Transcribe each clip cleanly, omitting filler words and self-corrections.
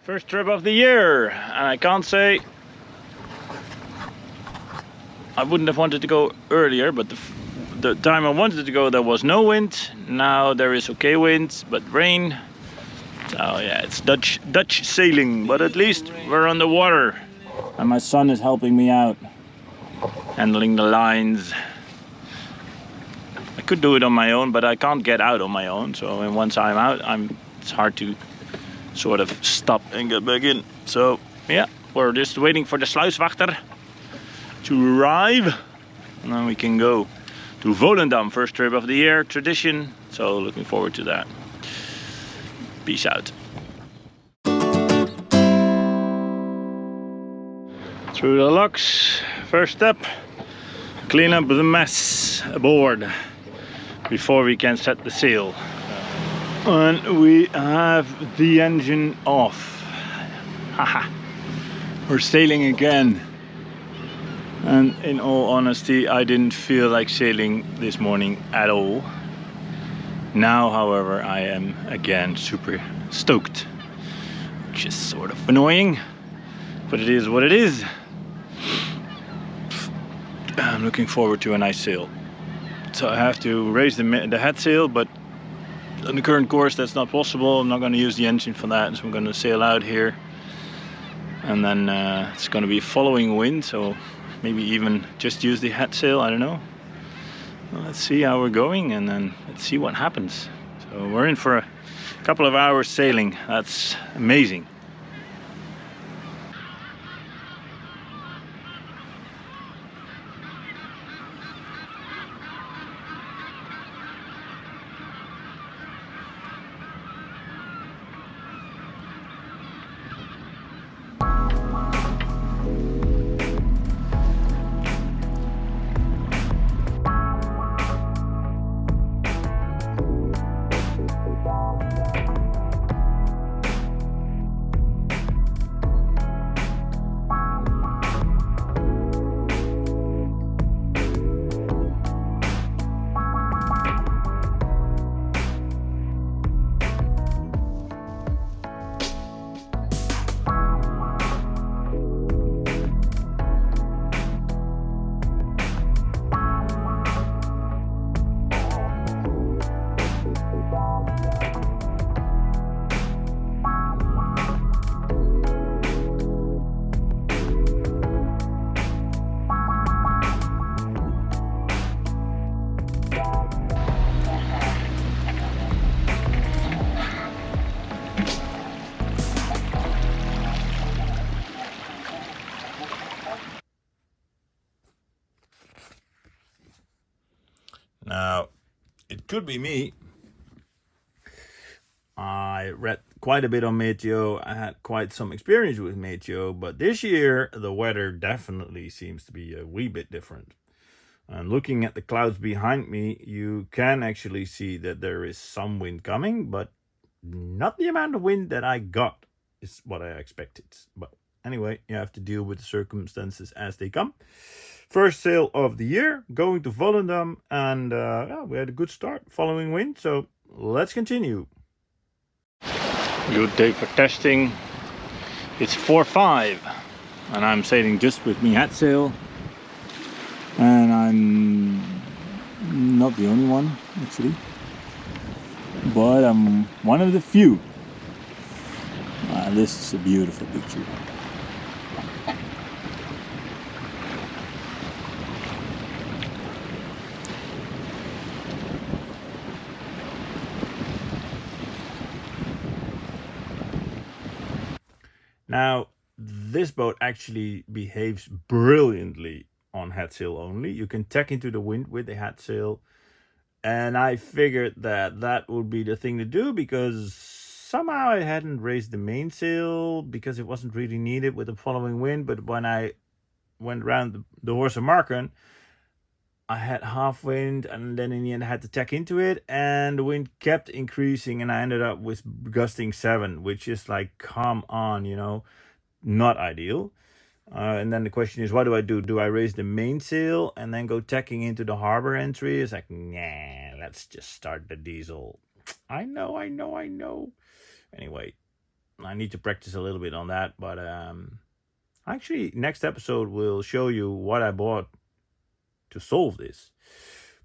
First trip of the year, and I can't say I wouldn't have wanted to go earlier, but the time I wanted to go there was no wind. Now there is okay wind, but rain. So yeah, it's Dutch sailing, but at least we're on the water. And my son is helping me out, handling the lines. I could do it on my own, but I can't get out on my own. So once I'm out, it's hard to sort of stop and get back in. So yeah, we're just waiting for the sluiswachter to arrive, and then we can go to Volendam. First trip of the year, tradition. So looking forward to that. Peace out. Through the locks. First step, clean up the mess aboard before we can set the sail. And we have the engine off. Haha. We're sailing again. And in all honesty, I didn't feel like sailing this morning at all. Now, however, I am again super stoked, which is sort of annoying, but it is what it is. I'm looking forward to a nice sail. So I have to raise the head sail, but on the current course that's not possible. I'm not going to use the engine for that, so I'm going to sail out here. And then it's going to be following wind, so maybe even just use the head sail, I don't know. Well, let's see how we're going, and then let's see what happens. So we're in for a couple of hours sailing. That's amazing. Now, it could be me. I read quite a bit on Meteo. I had quite some experience with Meteo, but this year the weather definitely seems to be a wee bit different. And looking at the clouds behind me, you can actually see that there is some wind coming, but not the amount of wind that I got is what I expected. But anyway, you have to deal with the circumstances as they come. First sail of the year, going to Volendam, and yeah, we had a good start following wind, so let's continue. Good day for testing. It's 4:05, and I'm sailing just with me head sail, and I'm not the only one actually, but I'm one of the few. This is a beautiful picture. Now, this boat actually behaves brilliantly on head sail only. You can tack into the wind with the head sail, and I figured that would be the thing to do because somehow I hadn't raised the mainsail because it wasn't really needed with the following wind. But when I went around the Horse of Marken, I had half wind, and then in the end I had to tack into it, and the wind kept increasing, and I ended up with gusting 7, which is like, come on, you know, not ideal. And then the question is, what do? Do I raise the mainsail and then go tacking into the harbor entry? It's like, let's just start the diesel. I know. Anyway, I need to practice a little bit on that, but actually next episode will show you what I bought to solve this.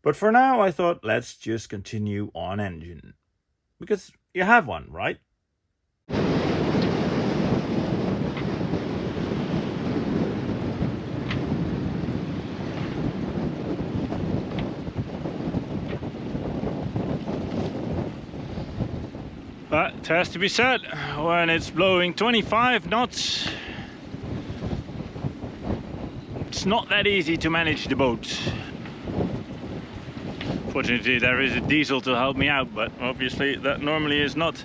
But for now, I thought let's just continue on engine, because you have one, right? But it has to be said, when it's blowing 25 knots, it's not that easy to manage the boat. Fortunately, there is a diesel to help me out, but obviously that normally is not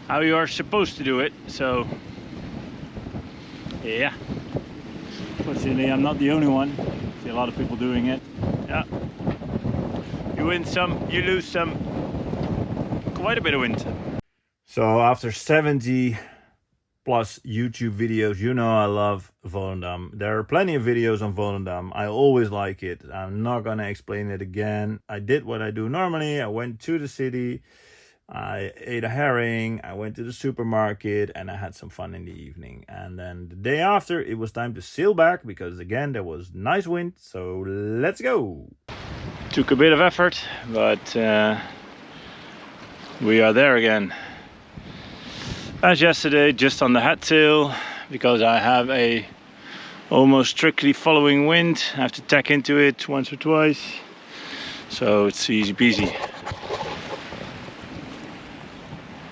how you are supposed to do it. So yeah, fortunately I'm not the only one. I see a lot of people doing it. Yeah, you win some, you lose some. Quite a bit of wind. So after 70 plus YouTube videos, you know I love Volendam. There are plenty of videos on Volendam. I always like it. I'm not gonna explain it again. I did what I do normally. I went to the city, I ate a herring, I went to the supermarket, and I had some fun in the evening. And then the day after, it was time to sail back because again there was nice wind. So let's go. Took a bit of effort, but we are there again. As yesterday, just on the hat sail, because I have a almost strictly following wind. I have to tack into it once or twice, so it's easy peasy.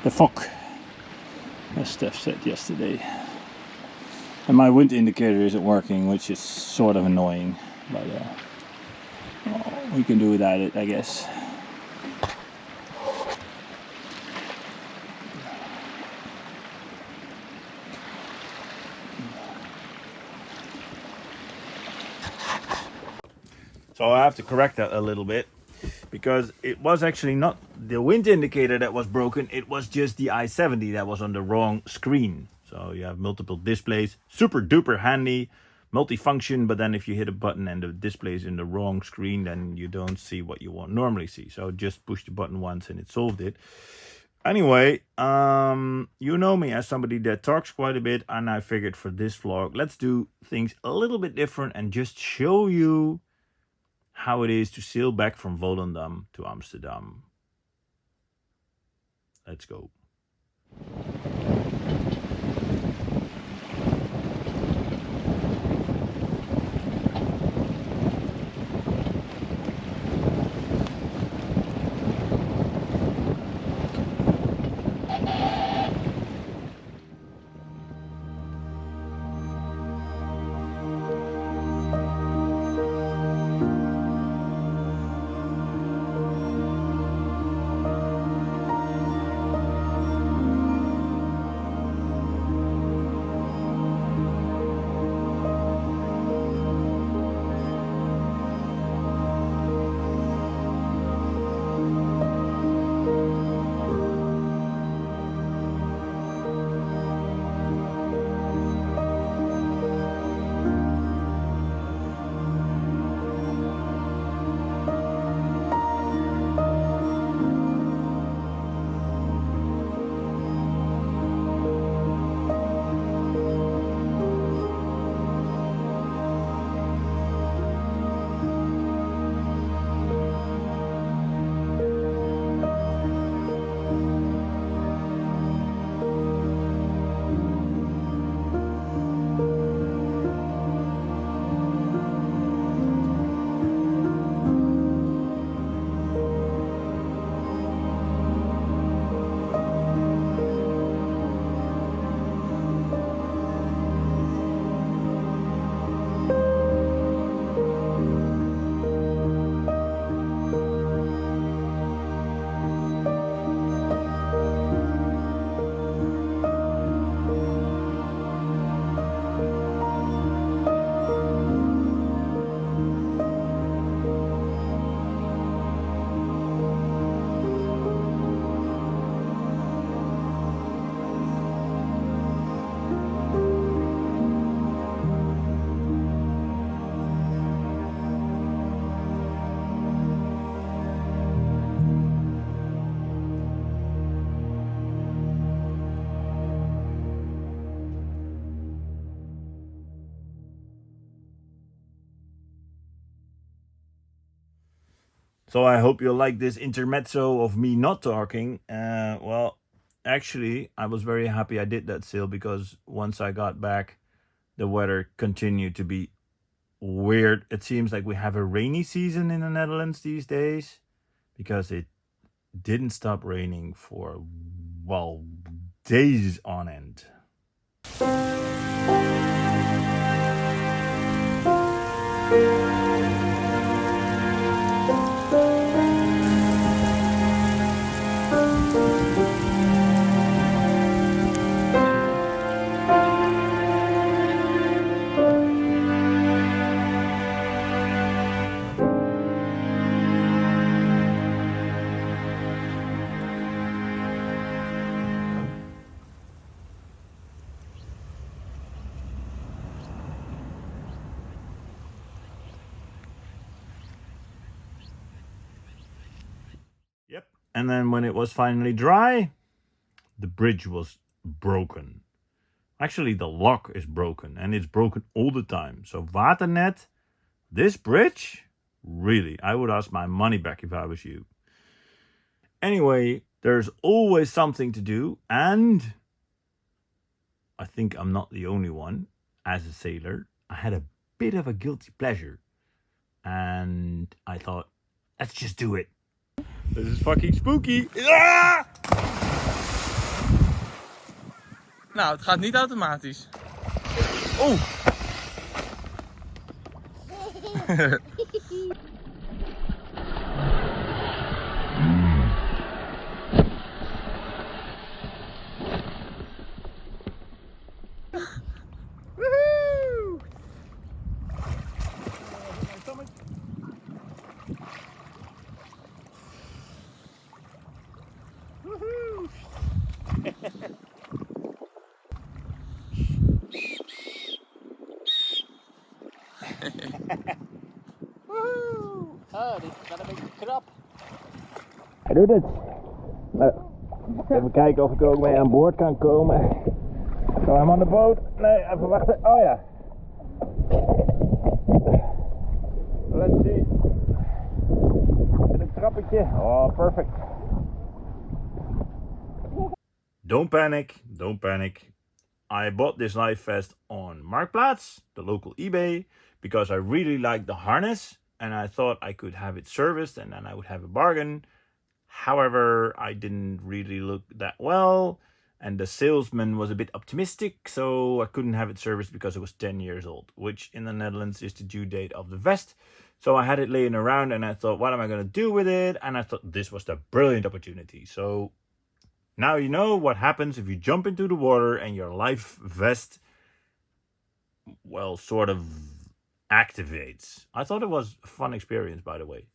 The fog, as Steph said yesterday. And my wind indicator isn't working, which is sort of annoying, but we can do without it, I guess. So I have to correct that a little bit, because it was actually not the wind indicator that was broken, it was just the I-70 that was on the wrong screen. So you have multiple displays, super duper handy, multifunction, but then if you hit a button and the display is in the wrong screen, then you don't see what you want normally see. So just push the button once and it solved it. Anyway, you know me as somebody that talks quite a bit, and I figured for this vlog, let's do things a little bit different and just show you how it is to sail back from Volendam to Amsterdam. Let's go. So I hope you like this intermezzo of me not talking. Well, actually, I was very happy I did that sail because once I got back, the weather continued to be weird. It seems like we have a rainy season in the Netherlands these days because it didn't stop raining for, well, days on end. Yep. And then when it was finally dry, the bridge was broken. Actually, the lock is broken and it's broken all the time. So Waternet, this bridge, really, I would ask my money back if I was you. Anyway, there's always something to do, and I think I'm not the only one. As a sailor, I had a bit of a guilty pleasure. And I thought, let's just do it. This is fucking spooky. Ah! Nou, het gaat niet automatisch. Oh! Woohoo! Woohoo! Woehoe! Oh, dit gaat een beetje krap. Hij doet het. Nou, even kijken of ik er ook mee aan boord kan komen. Zo, hem aan de boot. Nee, even wachten. Oh ja. Let's see. Met een trappetje. Oh, perfect. Don't panic. Don't panic. I bought this life vest on Marktplaats, the local eBay, because I really liked the harness and I thought I could have it serviced and then I would have a bargain. However, I didn't really look that well and the salesman was a bit optimistic, so I couldn't have it serviced because it was 10 years old, which in the Netherlands is the due date of the vest. So I had it laying around and I thought, what am I going to do with it? And I thought this was the brilliant opportunity. So now you know what happens if you jump into the water and your life vest, well, sort of activates. I thought it was a fun experience, by the way.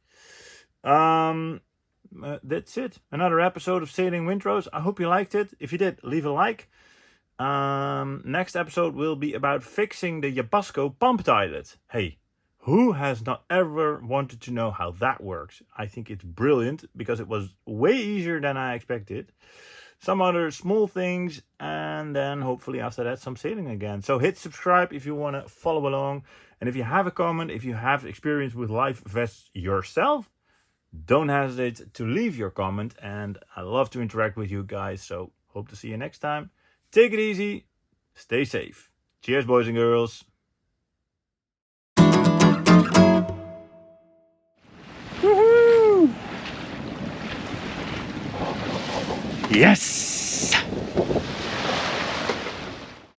That's it. Another episode of Sailing Windrose. I hope you liked it. If you did, leave a like. Next episode will be about fixing the Yabasco pump eyelet. Hey, who has not ever wanted to know how that works? I think it's brilliant because it was way easier than I expected. Some other small things, and then hopefully after that some sailing again. So hit subscribe if you want to follow along. And if you have a comment, if you have experience with life vests yourself, don't hesitate to leave your comment. And I love to interact with you guys. So hope to see you next time. Take it easy. Stay safe. Cheers, boys and girls. Woohoo! Yes!